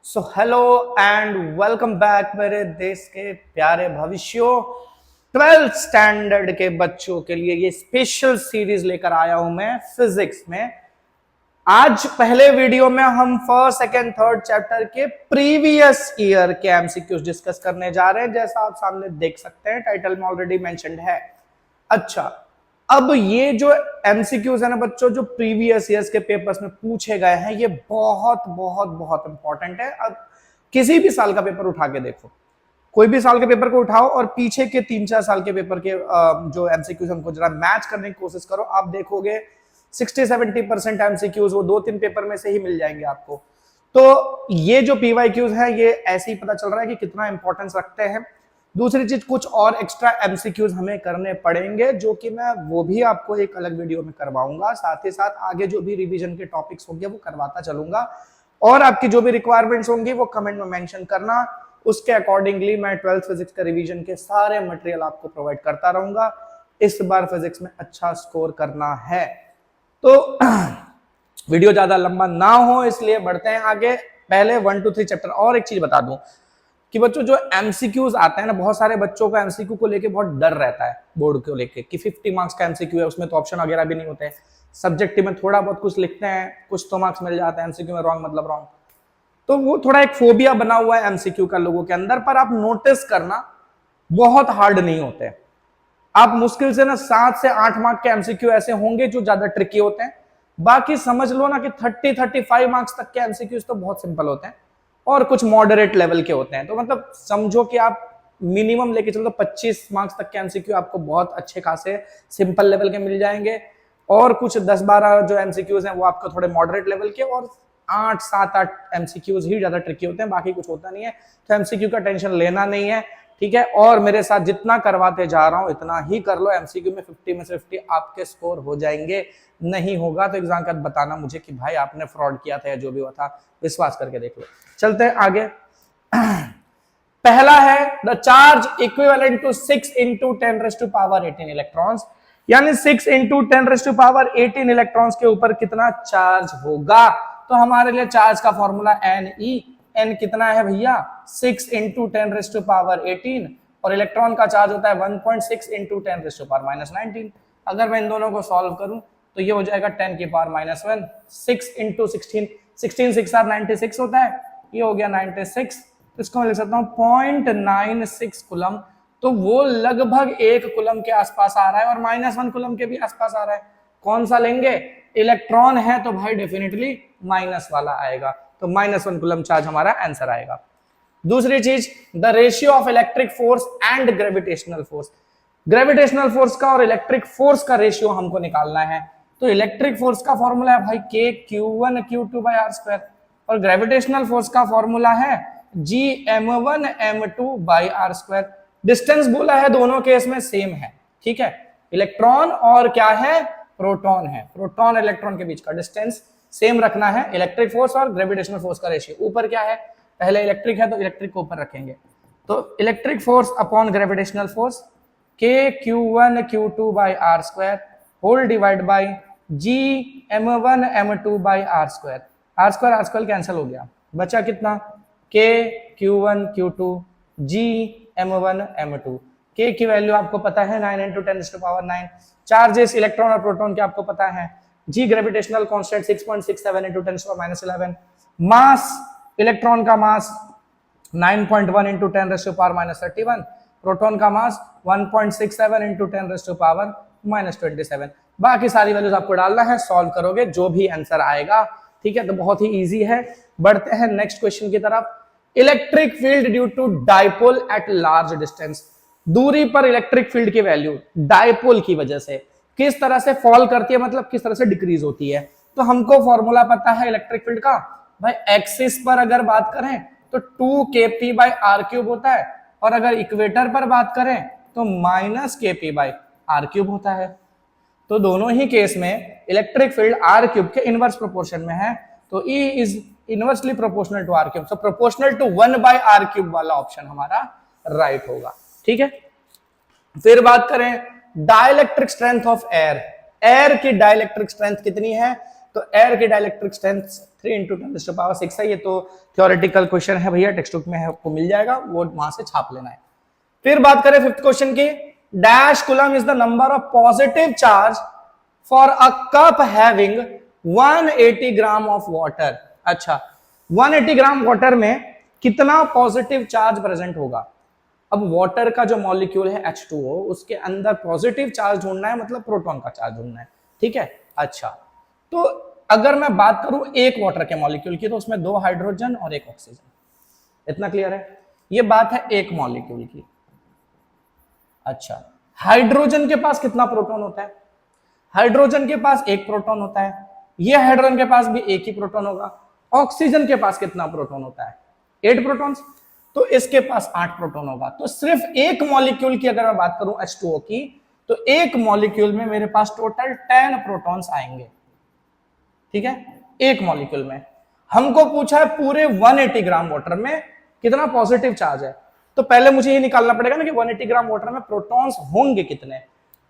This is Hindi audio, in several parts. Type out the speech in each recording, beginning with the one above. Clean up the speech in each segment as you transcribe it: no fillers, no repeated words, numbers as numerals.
So hello and welcome back मेरे देश के प्यारे भविष्यों। 12th स्टैंडर्ड के बच्चों के लिए ये स्पेशल सीरीज लेकर आया हूं मैं फिजिक्स में। आज पहले वीडियो में हम फर्स्ट सेकंड थर्ड चैप्टर के प्रीवियस ईयर के एमसीक्यूज डिस्कस करने जा रहे हैं, जैसा आप सामने देख सकते हैं, टाइटल में ऑलरेडी मेंशन्ड है। अच्छा, अब ये जो एमसीक्यूज है ना बच्चों, जो प्रीवियस ईयर्स के पेपर्स में पूछे गए हैं, ये बहुत बहुत बहुत इंपॉर्टेंट है। अब किसी भी साल का पेपर उठा के देखो, कोई भी साल के पेपर को उठाओ और पीछे के 3-4 साल के पेपर के जो एमसीक्यूज हमको जरा मैच करने की कोशिश करो, आप देखोगे 60-70% एमसीक्यूज वो 2-3 पेपर में से ही मिल जाएंगे आपको। तो ये जो पीवाईक्यूज है, ये ऐसे ही पता चल रहा है कि कितना इंपॉर्टेंस रखते हैं। दूसरी चीज, कुछ और एक्स्ट्रा एमसीक्यूज हमें करने पड़ेंगे, जो कि मैं वो भी आपको एक अलग वीडियो में करवाऊंगा। साथ ही साथ आगे जो भी रिवीजन के टॉपिक्स होंगे वो करवाता चलूंगा, और आपकी जो भी रिक्वायरमेंट्स होंगी वो कमेंट में मेंशन करना। उसके अकॉर्डिंगली मैं 12th फिजिक्स के रिवीजन के सारे मटेरियल आपको प्रोवाइड करता रहूंगा। इस बार फिजिक्स में अच्छा स्कोर करना है, तो वीडियो ज्यादा लंबा ना हो इसलिए बढ़ते हैं आगे। पहले 1 2 3 चैप्टर। और एक चीज बता दूं कि बच्चों, जो एमसीक्यूज आते हैं ना, बहुत सारे बच्चों का एमसीक्यू को लेके बहुत डर रहता है बोर्ड को लेके कि 50 मार्क्स का एमसीक्यू है, उसमें तो ऑप्शन वगैरह भी नहीं होते हैं। सब्जेक्टिव में थोड़ा बहुत कुछ लिखते हैं, कुछ तो मार्क्स मिल जाते हैं, एमसीक्यू में रॉन्ग मतलब रॉन्ग। तो वो थोड़ा एक फोबिया बना हुआ है एमसीक्यू का लोगों के अंदर। पर आप नोटिस करना, बहुत हार्ड नहीं होते। आप मुश्किल से ना 7 से 8 मार्क के एमसीक्यू ऐसे होंगे जो ज्यादा ट्रिकी होते हैं। बाकी समझ लो ना कि 30-35 मार्क्स तक के एमसीक्यूज तो बहुत सिंपल होते हैं, और कुछ मॉडरेट लेवल के होते हैं। तो मतलब समझो कि आप मिनिमम लेके चलो तो 25 मार्क्स तक के एमसीक्यू आपको बहुत अच्छे खासे सिंपल लेवल के मिल जाएंगे, और कुछ 10-12 जो एमसीक्यूज हैं वो आपको थोड़े मॉडरेट लेवल के, और 8-7-8 एमसीक्यूज ही ज्यादा ट्रिकी होते हैं, बाकी कुछ होता नहीं है। तो एमसीक्यू का टेंशन लेना नहीं है, ठीक है। और मेरे साथ जितना करवाते जा रहा हूं इतना ही कर लो। एमसीक्यू में 50 में से 50 आपके स्कोर हो जाएंगे। नहीं होगा तो एग्जाम का बताना मुझे कि भाई आपने फ्रॉड किया था या जो भी हुआ था, विश्वास करके देख लो। चलते हैं आगे। पहला है the charge equivalent to 6 into 10⁻18 electrons, यानी 6 into 10⁻18 इलेक्ट्रॉन्स के ऊपर कितना चार्ज होगा। तो हमारे लिए चार्ज का फॉर्मूला Ne। n कितना है भैया, 6 into 10⁻18, और इलेक्ट्रॉन का चार्ज होता है 1.6 into 10⁻⁻19। अगर मैं इन दोनों को सॉल्व करूं तो ये हो जाएगा 10⁻⁻1। 6 into 16, 16 6 96 होता है, ये हो गया 96। तो इसको मैं लिख सकता हूं 0.96 कूलम। तो वो लगभग 1 कूलम के आसपास आ रहा है, और -1 कूलम के भी आसपास आ रहा है। कौन सा लेंगे, इलेक्ट्रॉन है तो भाई डेफिनेटली माइनस वाला आएगा, तो -1 कूलम चार्ज हमारा आंसर आएगा। दूसरी चीज, the ratio of electric force and gravitational force. Gravitational force का और इलेक्ट्रिक फोर्स का रेशियो हमको निकालना है। तो इलेक्ट्रिक फोर्स का फॉर्मूला है भाई K(Q1Q2/r²), और ग्रेविटेशनल फोर्स का फॉर्मूला है G(m1m2/r²). डिस्टेंस बोला है दोनों केस में सेम है, ठीक है। इलेक्ट्रॉन और क्या है, प्रोटॉन है। प्रोटॉन इलेक्ट्रॉन के बीच का डिस्टेंस सेम रखना है। इलेक्ट्रिक फोर्स और ग्रेविटेशनल फोर्स का रेशियो, ऊपर क्या है, पहले इलेक्ट्रिक है तो इलेक्ट्रिक को ऊपर रखेंगे। तो electric force upon gravitational force K(Q1Q2/r²) whole divide by G(m1m2/r²). r² cancel हो गया, बचा कितना, K(Q1Q2) G(m1m2). K की वैल्यू आपको पता है 9 × 10⁻9। चार्जेस इलेक्ट्रॉन और प्रोटॉन के आपको पता है। G gravitational constant 6.67 × 10⁻11। मास, इलेक्ट्रॉन का मास 9.1 × 10⁻31। प्रोटॉन का मास 1.67 × 10⁻27। बाकी सारी वैल्यूज आपको डालना है, सॉल्व करोगे जो भी आंसर आएगा, ठीक है। तो बहुत ही इजी है। बढ़ते हैं नेक्स्ट क्वेश्चन की तरफ। Electric field due to dipole at large distance. दूरी पर इलेक्ट्रिक फील्ड की वैल्यू डाइपोल की वजह से किस तरह से फॉल करती है, मतलब किस तरह से डिक्रीज होती है। तो हमको फॉर्मूला पता है इलेक्ट्रिक फील्ड का, भाई एक्सिस पर अगर बात करें तो 2kp/r³ होता है, और अगर इक्वेटर पर बात करें तो -kp/r³ होता है। तो दोनों ही केस में इलेक्ट्रिक फील्ड r³ के इनवर्स प्रोपोर्शन में है, तो E is inversely proportional to r³। So proportional to 1/r³ वाला ऑप्शन हमारा राइट होगा, ठीक है। फिर बात करें dielectric strength of air. Air की डाइलेक्ट्रिक स्ट्रेंथ कितनी है, तो एयर की डाइलेक्ट्रिक स्ट्रेंथ 3 इंटू 10⁻6 है। ये तो थ्योरेटिकल क्वेश्चन है भैया, टेक्स्ट बुक में है, आपको मिल जाएगा, वो वहां से छाप लेना है। फिर बात करें फिफ्थ क्वेश्चन की, dash coulomb is the number of positive charge for a cup having 180 gram of water. अच्छा, 180 ग्राम वाटर में कितना पॉजिटिव चार्ज प्रेजेंट होगा। अब वाटर का जो मॉलिक्यूल है H2O, उसके अंदर पॉजिटिव चार्ज ढूंढना है, मतलब प्रोटॉन का चार्ज ढूंढना है, ठीक है। अच्छा, तो अगर मैं बात करूं एक वाटर के मॉलिक्यूल की, तो उसमें 2 हाइड्रोजन और 1 ऑक्सीजन, इतना क्लियर है। ये बात है एक मॉलिक्यूल की। अच्छा, हाइड्रोजन के पास कितना प्रोटॉन होता है? हाइड्रोजन के पास 1 प्रोटॉन होता है, ये हाइड्रोजन के पास भी 1 ही प्रोटॉन होगा। ऑक्सीजन के पास कितना प्रोटॉन होता है? 8 प्रोटॉन्स, तो इसके पास 8 प्रोटॉन होगा। तो सिर्फ एक मॉलिक्यूल की अगर मैं बात करूं H2O की, तो एक मॉलिक्यूल में मेरे पास टोटल 10 प्रोटॉन्स आएंगे, ठीक है, एक मॉलिक्यूल में। हमको पूछा है पूरे 180 ग्राम वाटर में कितना पॉजिटिव चार्ज है, तो पहले मुझे ये निकालना पड़ेगा ना कि 180 ग्राम वाटर में प्रोटॉन्स होंगे कितने,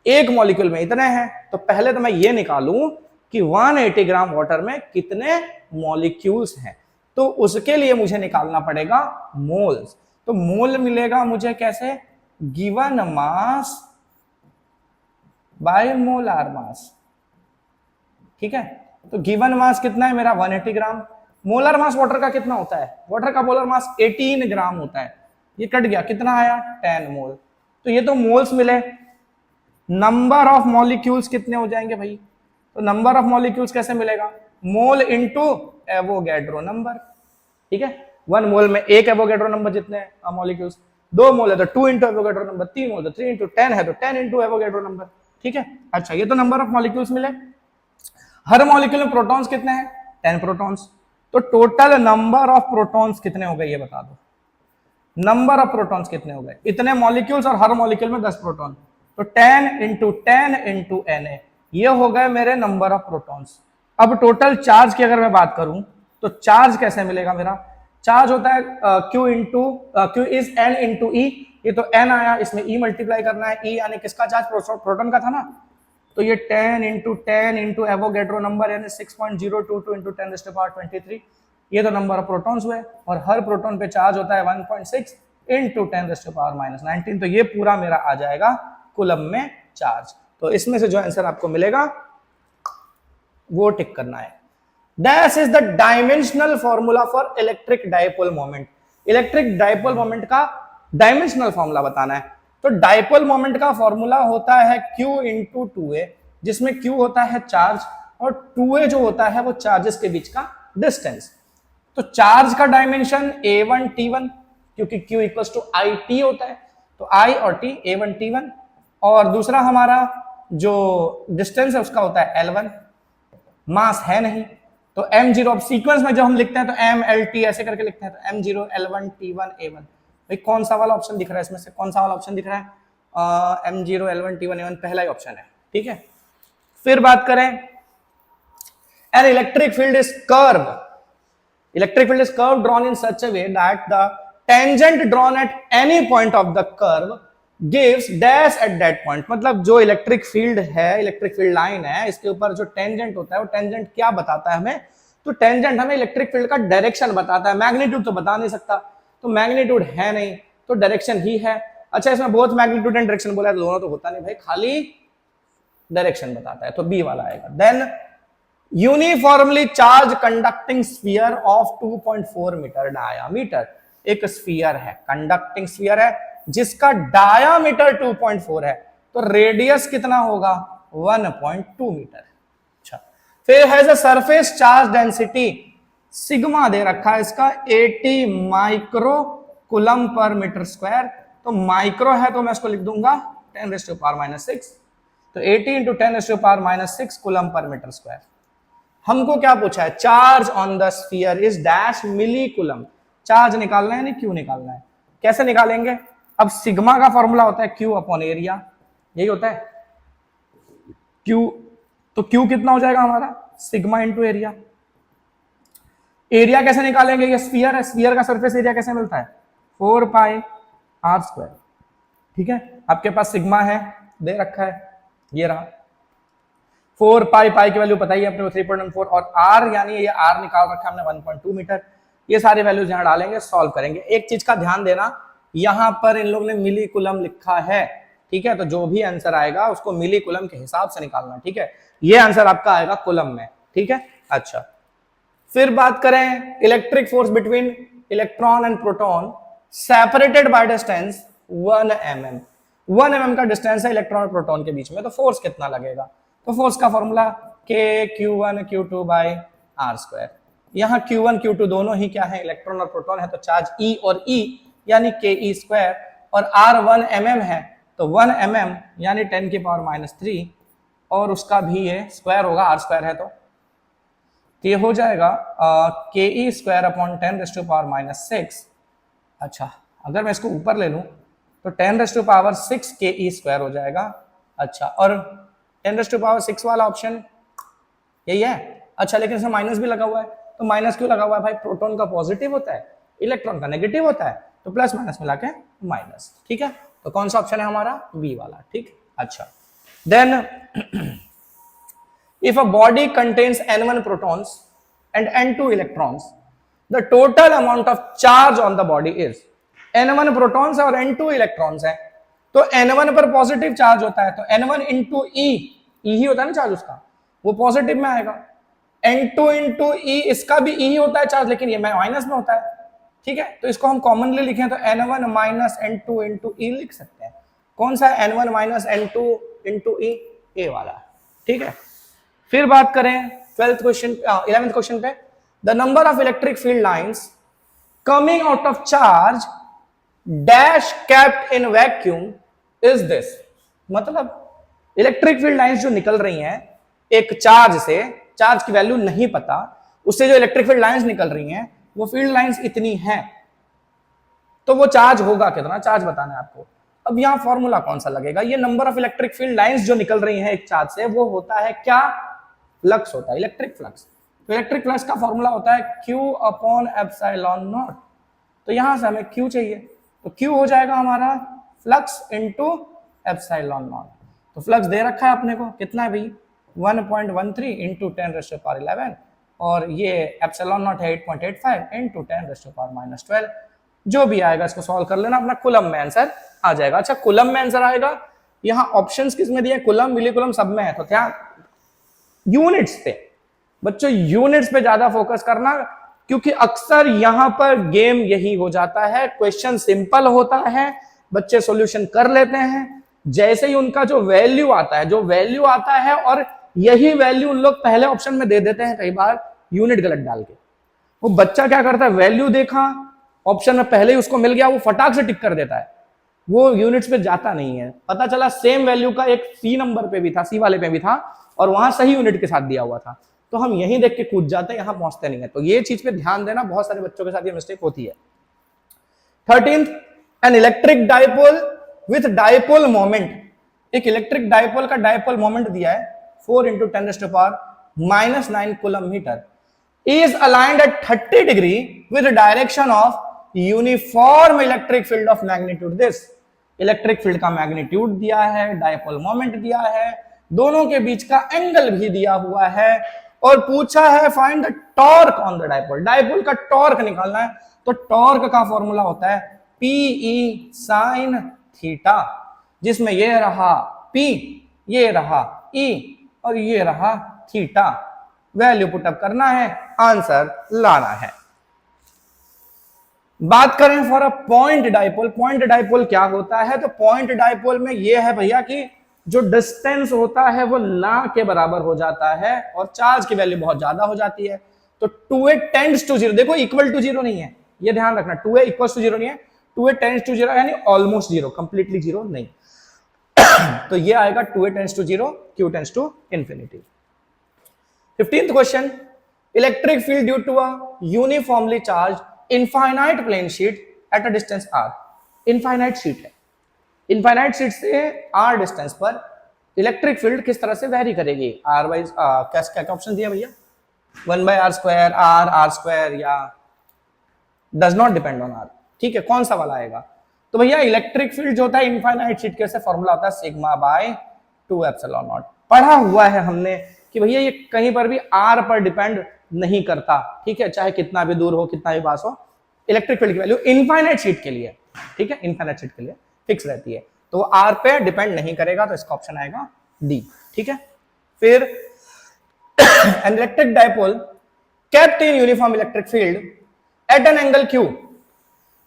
एक मॉलिक्यूल में इतने हैं। तो पहले तो मैं ये निकालूं कि 180 ग्राम वाटर में कितने मॉलिक्यूल्स हैं, तो उसके लिए मुझे निकालना पड़ेगा मोल्स। तो मोल मिलेगा मुझे कैसे? Given mass by molar mass, ठीक है। तो गिवन मास कितना है मेरा? 180 ग्राम। मोलर मास वाटर का कितना होता है? वाटर का मोलर मास 18 ग्राम होता है। ये कट गया, कितना आया? 10 मोल। तो ये तो मोल्स मिले। नंबर ऑफ मॉलिक्यूल्स कितने हो जाएंगे भाई? तो नंबर ऑफ मॉलिक्यूल्स कैसे मिलेगा? मोल इंटू एवोगैड्रो नंबर, ठीक है। 1 मोल में 1 एवोगैड्रो नंबर जितने हैं मॉलिक्यूल्स, 2 मोल है तो 2 इंटू एवोगैड्रो नंबर, 3 मोल तो 3 इंटू 10 है तो 10 इंटू एवोगैड्रो नंबर, ठीक है। अच्छा, ये तो नंबर ऑफ मॉलिक्यूल्स मिले। हर मॉलिक्यूल में प्रोटॉन्स कितने हैं? 10 प्रोटॉन्स। तो टोटल नंबर ऑफ प्रोटॉन्स कितने हो गए ये बता दो। नंबर ऑफ प्रोटॉन्स कितने हो गए? इतने मॉलिक्यूल्स और हर मॉलिक्यूल में 10 प्रोटॉन, तो 10 इंटू 10 इंटू Na, ये हो गए मेरे नंबर ऑफ प्रोटॉन्स। अब टोटल चार्ज की अगर मैं बात करूं, तो चार्ज कैसे मिलेगा मेरा? चार्ज होता है Q is N into E। ये तो N आया, इसमें E मल्टीप्लाई करना है, E यानी किसका चार्ज? प्रोटॉन का था ना। तो ये 10 इंटू एवोगैड्रो नंबर यानी 6.022 इंटू 10⁻23, ये तो नंबर ऑफ प्रोटॉन्स हुए। और हर प्रोटॉन पे चार्ज होता है 1.6 इंटू 10⁻⁻19। तो ये पूरा मेरा आ जाएगा कूलम में चार्ज। तो इसमें से जो आंसर आपको मिलेगा वो टिक करना है। Dash is the dimensional formula for electric dipole moment। Electric dipole moment का डायमेंशनल फॉर्मूला बताना है। तो डाइपोल मोमेंट का फॉर्मूला होता है Q इंटू 2A, जिसमें Q होता है चार्ज और 2A जो होता है वो चार्जेस के बीच का डिस्टेंस। तो चार्ज का डायमेंशन A1 T1, क्योंकि Q इक्वल्स टू IT होता है, तो I और T A1 T1। और दूसरा हमारा जो डिस्टेंस है उसका होता है L1, मास है नहीं तो m0। अब सीक्वेंस में जब हम लिखते हैं तो MLT ऐसे करके लिखते हैं, तो m0 L1 T1 A1। भाई कौन सा वाला ऑप्शन दिख रहा है इसमें से? कौन सा वाला ऑप्शन दिख रहा है? m0 L1 T1 A1 पहला ही ऑप्शन है, ठीक है। फिर बात करें, an electric field is curve. Electric field is curve drawn in such a way that the tangent drawn at any point of the curve gives dash at that point. मतलब जो इलेक्ट्रिक फील्ड है, इलेक्ट्रिक फील्ड लाइन है, इसके ऊपर जो टेंजेंट होता है वो टेंजेंट क्या बताता है हमें? तो टेंजेंट हमें इलेक्ट्रिक फील्ड का डायरेक्शन बताता है। मैग्नीट्यूड तो बता नहीं सकता, तो मैग्नीट्यूड है नहीं तो डायरेक्शन ही है। अच्छा, इसमें बोथ मैग्नीट्यूड एंड डायरेक्शन बोला है, दोनों तो होता नहीं भाई, खाली डायरेक्शन बताता है, तो बी वाला आएगा। Then uniformly charge conducting sphere of 2.4 metre diameter. एक स्फीयर है, कंडक्टिंग स्फीयर है जिसका डायामीटर 2.4 है, तो रेडियस कितना होगा? 1.2 मीटर। अच्छा, फिर has a surface charge density, sigma दे रखा है इसका 80 micro coulomb per metre square. तो माइक्रो है तो मैं इसको लिख दूंगा 10⁻⁻6। तो 80 into 10⁻⁻6 coulomb per metre square. हमको क्या पूछा है? Charge on the sphere is dash milli coulomb. Charge निकालना है, नहीं क्यू निकालना है। कैसे निकालेंगे? अब सिग्मा का फॉर्मूला होता है Q अपॉन एरिया, यही होता है Q। तो Q कितना हो जाएगा हमारा? Sigma into area. एरिया कैसे निकालेंगे? ये स्फीयर है, स्फीयर का सरफेस एरिया कैसे मिलता है? 4πr², ठीक है। आपके पास सिग्मा है, दे रखा है, ये रहा। 4 पाई, पाई की वैल्यू पता ही है अपने को 3.14, और आर यानी ये आर निकाल रखा हमने 1.2 मीटर। ये सारे वैल्यूज यहाँ डालेंगे, सॉल्व करेंगे। एक चीज का ध्यान देना, यहाँ पर इन लोगों ने मिली कुलम लिखा है, ठीक है, तो जो भी आंसर आएगा उसको मिली कुलम के हिसाब से निकालना, ठीक है। ये आंसर आपका आएगा कुलम में, ठीक है। अच्छा, फिर बात करें electric force between electron and proton separated by distance 1 mm। 1 mm का डिस्टेंस है इलेक्ट्रॉन और प्रोटॉन के बीच में, तो फोर्स कितना लगेगा? तो फोर्स का फॉर्मूला Q1Q2 बाय r²। यहाँ Q1 Q2 दोनों ही क्या है, इलेक्ट्रॉन और प्रोटॉन है, तो चार्ज E और E यानी Ke², और R 1 mm है, तो 1 mm यानी 10⁻³ और उसका भी ये स्क्वायर होगा, r² है तो ये हो जाएगा Ke²/10⁻⁶। अच्छा, अगर मैं इसको ऊपर ले लूं तो 10⁻⁶ Ke² हो जाएगा। अच्छा, और 10⁻⁶ वाला ऑप्शन यही है। अच्छा, लेकिन इसमें माइनस भी लगा हुआ है, तो माइनस क्यों लगा हुआ है भाई? प्रोटॉन का पॉजिटिव होता है, इलेक्ट्रॉन का नेगेटिव होता है, तो प्लस माइनस मिला के माइनस, ठीक है। तो कौन सा ऑप्शन है हमारा? बी वाला, ठीक। अच्छा, then if a body contains n1 protons and n2 electrons, the total amount of charge on the body is, n1 protons है और n2 electrons है, तो n1 पर पॉजिटिव चार्ज होता है, तो n1 इंटू ई, ही होता है ना चार्ज उसका, वो पॉजिटिव में आएगा। n2 इंटू ई, इसका भी ई ही होता है चार्ज, लेकिन ये माइनस में होता है, ठीक है। तो इसको हम कॉमनली लिखें तो n1 माइनस n2 इंटू ई लिख सकते हैं। कौन सा है? n1 माइनस n2 इंटू ई, ए वाला, ठीक है। फिर बात करें 11th क्वेश्चन पे, the number of electric field lines coming out of charge dash kept in vacuum is this. मतलब इलेक्ट्रिक फील्ड लाइंस जो निकल रही हैं एक चार्ज से, चार्ज की वैल्यू नहीं पता, उससे जो इलेक्ट्रिक फील्ड लाइंस निकल रही हैं वो फील्ड लाइंस इतनी हैं, तो वो चार्ज होगा कितना? चार्ज बताना है आपको। अब यहां फॉर्मूला कौन सा लगेगा? ये number of electric field lines जो निकल रही हैं एक चार्ज से, वो होता है क्या? फ्लक्स होता है, इलेक्ट्रिक फ्लक्स। तो इलेक्ट्रिक फ्लक्स का फॉर्मूला होता है Q/ε0। तो यहां से हमें Q चाहिए, तो Q हो जाएगा हमारा फ्लक्स इंटू ε0। तो फ्लक्स दे रखा है अपने को, कितना है भाई? 1.13 इंटू 10⁻11, और ये ε0 है 8.85 इंटू 10⁻⁻12। जो भी आएगा इसको सॉल्व कर लेना, अपना कुलम में आंसर आ जाएगा। अच्छा, कुलम में आंसर आएगा। यहाँ ऑप्शंस किस में दिए? कुलम, मिली कुलम, सब में है। तो क्या यूनिट्स पे, बच्चों यूनिट्स पे ज्यादा फोकस करना, क्योंकि अक्सर यहां पर गेम यही हो जाता है, क्वेश्चन सिंपल होता है, बच्चे सॉल्यूशन कर लेते हैं, जैसे ही उनका जो वैल्यू आता है और यही वैल्यू उन लोग पहले ऑप्शन में दे देते हैं, कई बार यूनिट गलत डाल के। वो बच्चा क्या करता है, वैल्यू देखा ऑप्शन में पहले ही उसको मिल गया, वो फटाक से टिक कर देता है, वो यूनिट्स पे जाता नहीं है। पता चला सेम वैल्यू का एक सी नंबर पे भी था, सी वाले पे भी था, और वहां सही यूनिट के साथ दिया हुआ था, तो हम यही देख के कूद जाते हैं, यहां पहुंचते नहीं है। तो ये चीज पे ध्यान देना, बहुत सारे बच्चों के साथ ये मिस्टेक होती है। 13th, an electric dipole with dipole moment. एक इलेक्ट्रिक डाइपोल का डाइपोल मोमेंट दिया है 4 × 10⁻⁹ coulomb metre, is aligned at 30 degree with direction of uniform electric field of magnitude this। Electric field का मैग्नीट्यूड दिया है, डाइपोल मोमेंट दिया है, दोनों के बीच का एंगल भी दिया हुआ है, और पूछा है find the torque on the dipole. Dipole का टॉर्क निकालना है, तो टॉर्क का फॉर्मूला होता है PE sin थीटा, जिसमें ये रहा P, ये रहा E और ये रहा थीटा। वैल्यू पुटअप करना है, आंसर लाना है। बात करें for a point dipole. Point dipole क्या होता है? तो पॉइंट डाइपोल में यह है भैया कि जो डिस्टेंस होता है वो ना के बराबर हो जाता है और चार्ज की वैल्यू बहुत ज्यादा हो जाती है। तो 2a टेंड्स टू 0, देखो इक्वल टू 0 नहीं है, ये ध्यान रखना, 2a इक्वल टू 0 नहीं है, 2a टेंड्स टू 0 यानी ऑलमोस्ट 0, कंप्लीटली 0 नहीं। तो ये आएगा 2a tends to 0, q tends to infinity. 15th question, electric field due to a uniformly charge infinite plane sheet at a distance r। Infinite sheet है, इनफाइनाइट शीट से r डिस्टेंस पर इलेक्ट्रिक फील्ड किस तरह से वेरी करेगी? r बाई क्या ऑप्शन दिया भैया? 1/r², r² या does not depend on r। ठीक है, कौन सा वाला आएगा? तो भैया इलेक्ट्रिक फील्ड जो होता है इनफाइनाइट शीट के से फॉर्मूला होता है सिग्मा बाय 2 ε0। पढ़ा हुआ है हमने कि भैया ये कहीं पर भी आर पर डिपेंड नहीं करता, ठीक है, चाहे कितना भी दूर हो, कितना भी पास हो, इलेक्ट्रिक फील्ड की वैल्यू इनफाइनाइट शीट के लिए, ठीक है, इनफाइनाइट शीट के लिए फिक्स रहती है, तो आर पे डिपेंड नहीं करेगा, तो इसका ऑप्शन आएगा डी, ठीक है। फिर N electric dipole kept in uniform electric field eight an angle Q,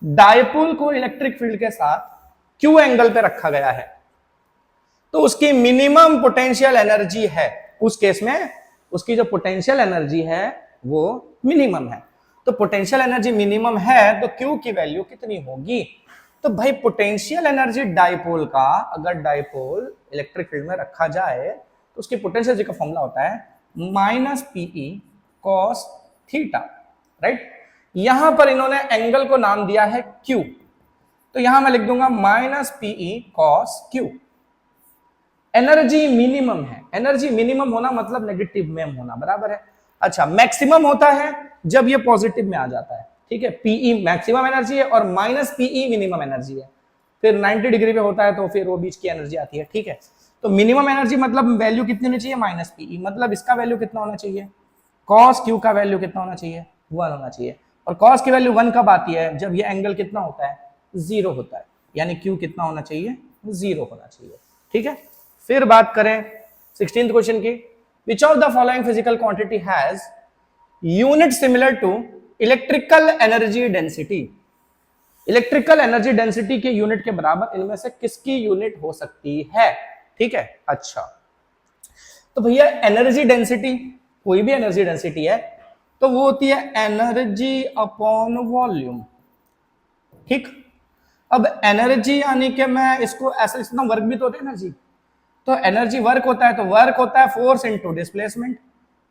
dipole को इलेक्ट्रिक फील्ड के साथ क्यू एंगल पे रखा गया है, तो उसकी मिनिमम पोटेंशियल एनर्जी है, उस केस में उसकी जो पोटेंशियल एनर्जी है वो मिनिमम है, तो पोटेंशियल एनर्जी मिनिमम है तो क्यू की वैल्यू कितनी होगी, तो भाई पोटेंशियल एनर्जी डाइपोल का, अगर डाइपोल इलेक्ट्रिक फील्ड में रखा जाए तो उसकी पोटेंशियल एनर्जी का फॉर्मूला होता है minus PE cos theta, right. यहां पर इन्होंने एंगल को नाम दिया है क्यू, तो यहां मैं लिख दूंगा minus PE cos Q. Energy minimum है, एनर्जी मिनिमम होना मतलब नेगेटिव में होना, बराबर है। अच्छा, मैक्सिमम होता है जब ये पॉजिटिव में आ जाता है, ठीक है, पीई मैक्सिमम एनर्जी है और माइनस पीई मिनिमम एनर्जी है, फिर 90 डिग्री पे होता है तो फिर वो बीच की एनर्जी आती है, ठीक है। तो मिनिमम एनर्जी मतलब वैल्यू कितनी होनी चाहिए, माइनस पीई, मतलब इसका वैल्यू कितना होना चाहिए, कॉस क्यू का वैल्यू कितना होना चाहिए, 1 होना चाहिए, और कॉस की वैल्यू 1 कब आती है, जब ये एंगल कितना होता है, 0 होता है, यानी क्यू कितना होना चाहिए, 0 होना चाहिए, ठीक है। फिर बात करें 16th क्वेश्चन की, which of the following physical quantity has unit similar to electrical energy density, electrical energy density के यूनिट के बराबर इनमें से किसकी यूनिट हो सकती है, ठीक है। अच्छा, तो भैया एनर्जी डेंसिटी, कोई भी एनर्जी डेंसिटी है तो वो होती है एनर्जी अपॉन वॉल्यूम, ठीक। अब एनर्जी यानी कि मैं इसको ऐसा लिखता हूं, वर्क भी तो होता है एनर्जी, तो एनर्जी वर्क होता है, तो वर्क होता है फोर्स इनटू डिस्प्लेसमेंट,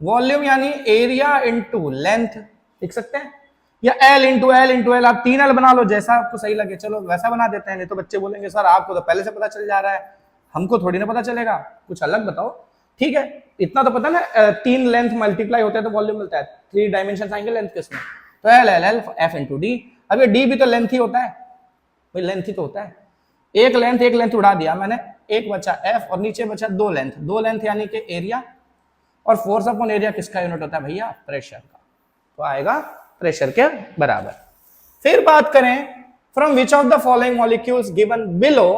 वॉल्यूम यानी एरिया इनटू लेंथ, लिख सकते हैं, या एल इंटू एल, आप 3L बना लो, जैसा आपको सही लगे, चलो वैसा बना देते हैं, नहीं तो बच्चे बोलेंगे सर आपको तो पहले से पता चल जा रहा है, हमको थोड़ी ना पता चलेगा, कुछ अलग बताओ, ठीक है। इतना तो पता ना, 3 लेंथ मल्टीप्लाई होते हैं तो वॉल्यूम मिलता है, 3 डायमेंशन आएंगे लेंथ के इसमें, तो L L L F into D, अब ये डी भी तो लेंथ ही होता है, भाई लेंथ ही तो होता है, एक लेंथ उड़ा दिया मैंने, एक बचा एफ और नीचे बचा 2 लेंथ यानी कि एरिया, और फोर्स अपॉन एरिया किसका यूनिट होता है भैया, प्रेशर का, तो आएगा प्रेशर के बराबर। फिर बात करें, from which of the following molecules given below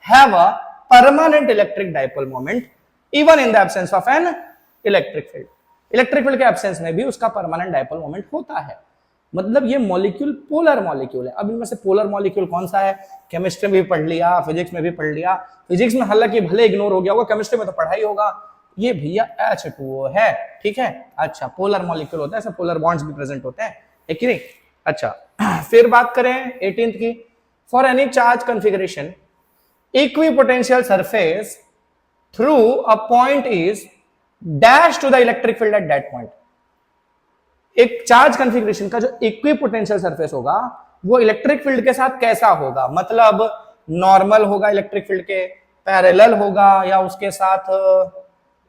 have a permanent electric dipole moment even in the absence of an electric field, electric field के एब्सेंस में भी उसका परमानेंट डाइपोल मोमेंट होता है, मतलब ये मॉलिक्यूल पोलर मॉलिक्यूल है। अब इनमें से पोलर मॉलिक्यूल कौन सा है, केमिस्ट्री में भी पढ़ लिया, फिजिक्स में भी पढ़ लिया, फिजिक्स में हालांकि भले इग्नोर हो गया होगा, केमिस्ट्री में तो पढ़ा ही होगा, ये भैया H2O है, ठीक है। अच्छा, पोलर मॉलिक्यूल होता है, ऐसे पोलर बॉन्ड्स भी प्रेजेंट होते हैं, है कि नहीं। अच्छा, फिर बात करें 18th की, for any charge configuration equipotential surface through a point is dash to the electric field at that point, एक चार्ज कॉन्फ़िगरेशन का जो इक्विपोटेंशियल सरफेस होगा वो इलेक्ट्रिक फील्ड के साथ कैसा होगा, मतलब नॉर्मल होगा इलेक्ट्रिक फील्ड के, पैरेलल होगा, या उसके साथ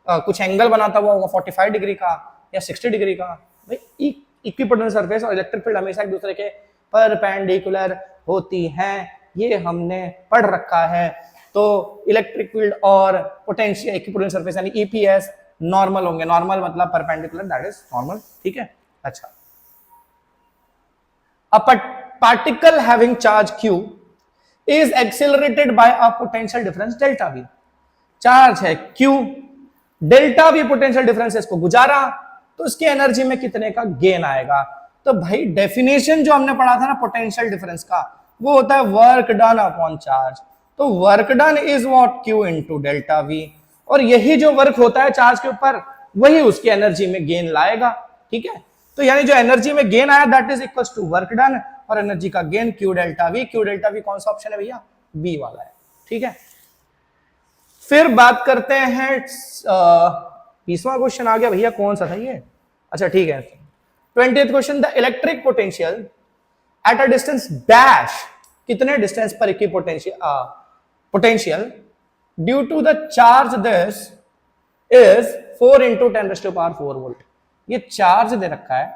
कुछ एंगल बनाता हुआ होगा 45 डिग्री का या 60 डिग्री का। भाई इक्विपोटेंशियल सरफेस और इलेक्ट्रिक फील्ड हमेशा एक दूसरे के परपेंडिकुलर होती हैं, ये हमने पढ़ रखा है। तो इलेक्ट्रिक फील्ड और पोटेंशियल इक्विपोटेंशियल सरफेस यानी ईपीएस नॉर्मल होंगे, नॉर्मल मतलब परपेंडिकुलर, दैट इज नॉर्मल, ठीक है। अच्छा, a particle having charge q is accelerated by a potential difference delta v, charge है q, delta v potential difference इसको गुजारा तो इसकी एनर्जी में कितने का गेन आएगा। तो भाई डेफिनेशन जो हमने पढ़ा था ना पोटेंशियल डिफरेंस का, वो होता है वर्क डन अपॉन चार्ज, तो work done is what q into delta v, और यही जो वर्क होता है चार्ज के ऊपर वही उसकी एनर्जी में गेन लाएगा, ठीक है। तो यानी जो एनर्जी में गेन आया that is equal to work done, और एनर्जी का gain Q delta V, Q delta V कौन सा ऑप्शन है भैया, बी वाला है, ठीक है। फिर बात करते हैं 20वां क्वेश्चन आ गया भैया, कौन सा था ये, अच्छा ठीक है 20th question, the electric potential at a distance dash, कितने डिस्टेंस पर equipotential potential due to the charge this is 4 into 10⁴ volt. ये चार्ज दे रखा है,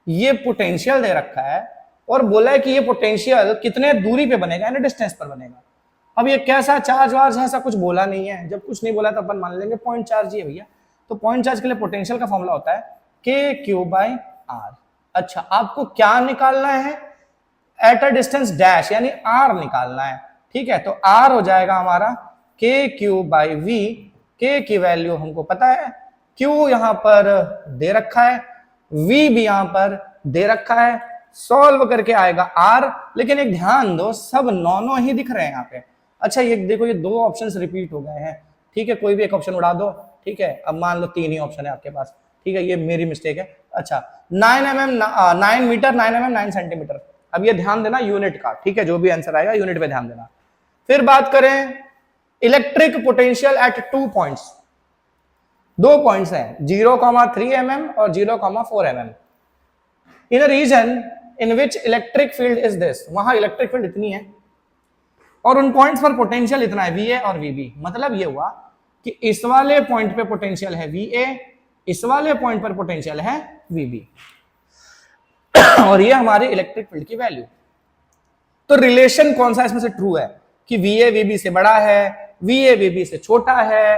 ये पोटेंशियल दे रखा है, और बोला है कि ये पोटेंशियल कितने दूरी पे बनेगा, यानी डिस्टेंस पर बनेगा। अब ये कैसा चार्ज वार्ज है, ऐसा कुछ बोला नहीं है, जब कुछ नहीं बोला तो अपन मान लेंगे पॉइंट चार्ज ही है भैया। तो पॉइंट चार्ज के लिए पोटेंशियल का फॉर्मूला होता है के क्यू बाई आर। अच्छा, आपको क्या निकालना है, एट अ डिस्टेंस डैश यानी आर निकालना है, ठीक है। तो आर हो जाएगा हमारा के क्यू बाई वी, के की वैल्यू हमको पता है, क्यू यहां पर दे रखा है, वी भी यहां पर दे रखा है, सॉल्व करके आएगा आर। लेकिन एक ध्यान दो, सब नौ ही दिख रहे हैं यहाँ पे। अच्छा ये देखो, ये दो ऑप्शंस रिपीट हो गए हैं, ठीक है, कोई भी एक ऑप्शन उड़ा दो, ठीक है। अब मान लो 3 ही ऑप्शन है आपके पास, ठीक है, ये मेरी मिस्टेक है। अच्छा 9 मीटर 9 mm 9 सेंटीमीटर। अब ये ध्यान देना यूनिट का, ठीक है, जो भी आंसर आएगा यूनिट पे ध्यान देना। फिर बात करें electric potential at 2 points, 2 points हैं 0,3 mm और 0,4 mm in a region in which electric field is this, वहां इलेक्ट्रिक फील्ड इतनी है और उन पॉइंट्स पर पोटेंशियल इतना है VA और VB। मतलब ये हुआ कि इस वाले पॉइंट पे पोटेंशियल है VA, इस वाले पॉइंट पर पोटेंशियल है VB और ये हमारी इलेक्ट्रिक फील्ड की वैल्यू। तो रिलेशन कौन सा इसमें से ट्रू है कि VA VB से बड़ा है, VA VB से छोटा है,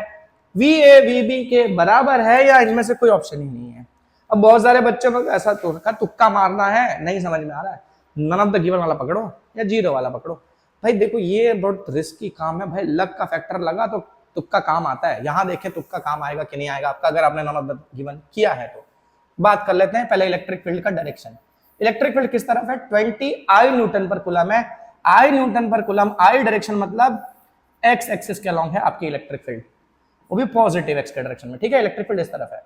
VA VB के बराबर है, या इनमें से कोई ऑप्शन ही नहीं है। अब बहुत सारे बच्चों को ऐसा तो तुक्का मारना है, नहीं समझ में आ रहा है, नन ऑफ द गिवन वाला पकड़ो या जीरो वाला पकड़ो। भाई देखो ये बहुत रिस्की काम है भाई, लक का फैक्टर लगा तो तुक्का काम आता है। यहां देखें तुक्का काम आएगा कि नहीं आएगा आपका, अगर आपने नन ऑफ द गिवन किया है तो। बात कर लेते हैं पहले इलेक्ट्रिक फील्ड का डायरेक्शन। इलेक्ट्रिक फील्ड किस तरफ है, 20 I न्यूटन पर कूलम है, I न्यूटन पर कूलम, I डायरेक्शन मतलब एक्स एक्सिस के अलोंग है आपकी इलेक्ट्रिक फील्ड, वो भी पॉजिटिव एक्स के डायरेक्शन में, ठीक है। इलेक्ट्रिक फील्ड इस तरफ है।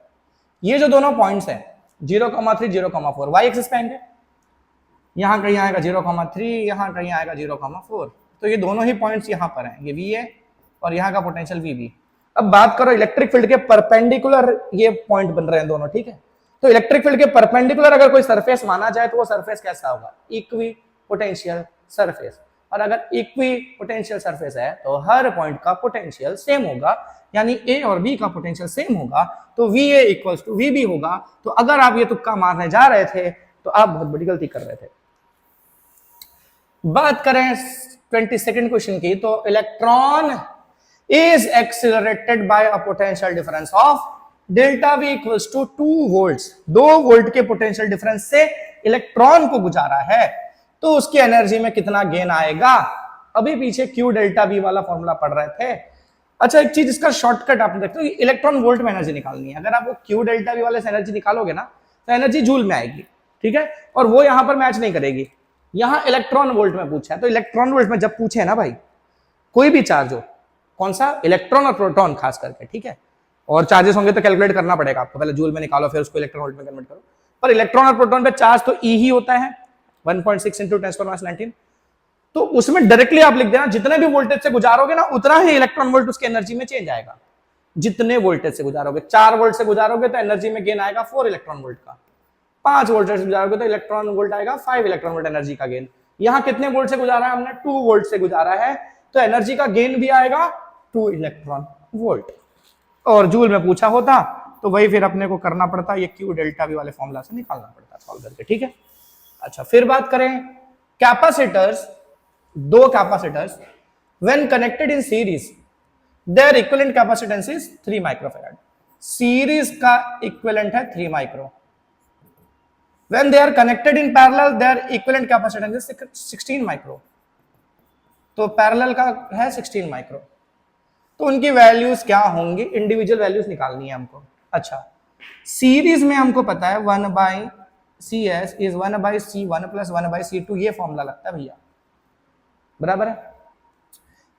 ये जो दोनों पॉइंट्स हैं 0,3 0,4 वाई एक्सिस पे आएंगे, यहां कहीं आएगा 0,3, यहां कहीं आएगा 0,4। तो ये दोनों ही पॉइंट्स यहां पर हैं, ये VA और यहां का पोटेंशियल VB। अब बात करो इलेक्ट्रिक फील्ड के परपेंडिकुलर ये पॉइंट बन रहे हैं दोनों, ठीक है। तो इलेक्ट्रिक फील्ड के परपेंडिकुलर अगर कोई सरफेस माना जाए तो वो सरफेस कैसा होगा, इक्वी पोटेंशियल सरफेस। और अगर इक्वी पोटेंशियल सरफेस है तो हर पॉइंट का पोटेंशियल सेम होगा, यानी A और B का पोटेंशियल सेम होगा, तो VA इक्वल्स टू VB होगा। तो अगर आप ये तुक्का मारने जा रहे थे तो आप बहुत बड़ी गलती कर रहे थे। बात करें 22nd क्वेश्चन की, तो electron is accelerated by a potential difference of delta V equals to 2 volts. 2 volt के पोटेंशियल डिफरेंस से इलेक्ट्रॉन को गुजारा है, तो उसकी एनर्जी में कितना गेन आएगा। अभी पीछे Q डेल्टा V वाला फॉर्मूला पढ़ रहे थे। अच्छा एक चीज इसका शॉर्टकट आप देखते हो, इलेक्ट्रॉन वोल्ट में एनर्जी निकालनी है। अगर आप वो Q डेल्टा V वाले से एनर्जी निकालोगे ना तो एनर्जी जूल में आएगी, ठीक है, और वो यहां पर मैच नहीं करेगी। यहां इलेक्ट्रॉन वोल्ट में पूछा है, तो इलेक्ट्रॉन वोल्ट में जब पूछे ना भाई, कोई भी चार्ज हो, कौन सा, इलेक्ट्रॉन और प्रोटॉन खास करके, ठीक है, और चार्जेस होंगे तो कैलकुलेट करना पड़ेगा आपको, पहले जूल में निकालो फिर उसको इलेक्ट्रॉन वोल्ट में कन्वर्ट करो। पर इलेक्ट्रॉन और प्रोटॉन पे चार्ज तो E ही होता है, 1.6 × 10⁻19। तो उसमें डायरेक्टली आप लिख देना जितने भी वोल्टेज से गुजारोगे ना उतना ही इलेक्ट्रॉन वोल्ट उसकी एनर्जी में चेंज आएगा। जितने वोल्टेज से गुजारोगे, 4 वोल्ट से गुजारोगे तो एनर्जी में गेन आएगा 4 इलेक्ट्रॉन वोल्ट का, 5 वोल्ट से गुजारोगे तो इलेक्ट्रॉन वोल्ट आएगा 5 इलेक्ट्रॉन वोल्ट एनर्जी का गेन। यहां कितने वोल्ट से गुजारा है हमने, 2 वोल्ट से गुजारा है, तो एनर्जी का गेन भी आएगा 2 इलेक्ट्रॉन वोल्ट। और जूल में पूछा होता तो वही फिर अपने को करना पड़ता, ये Q डेल्टा V वाले फॉर्मूला से निकालना पड़ता सॉल्व करके, ठीक है। अच्छा फिर बात करें capacitors, 2 capacitors when connected in series their equivalent capacitance is 3 microfarad. Series का इक्विवेलेंट है 3 micro. When they are connected in parallel their equivalent capacitance is 16 micro. तो पैरेलल का है 16 माइक्रो, तो उनकी वैल्यूज क्या होंगी, इंडिविजुअल वैल्यूज निकालनी है हमको। अच्छा सीरीज में हमको पता है 1/CS इज 1/C1 + 1/C2, ये फॉर्मूला लगता है भैया, बराबर है।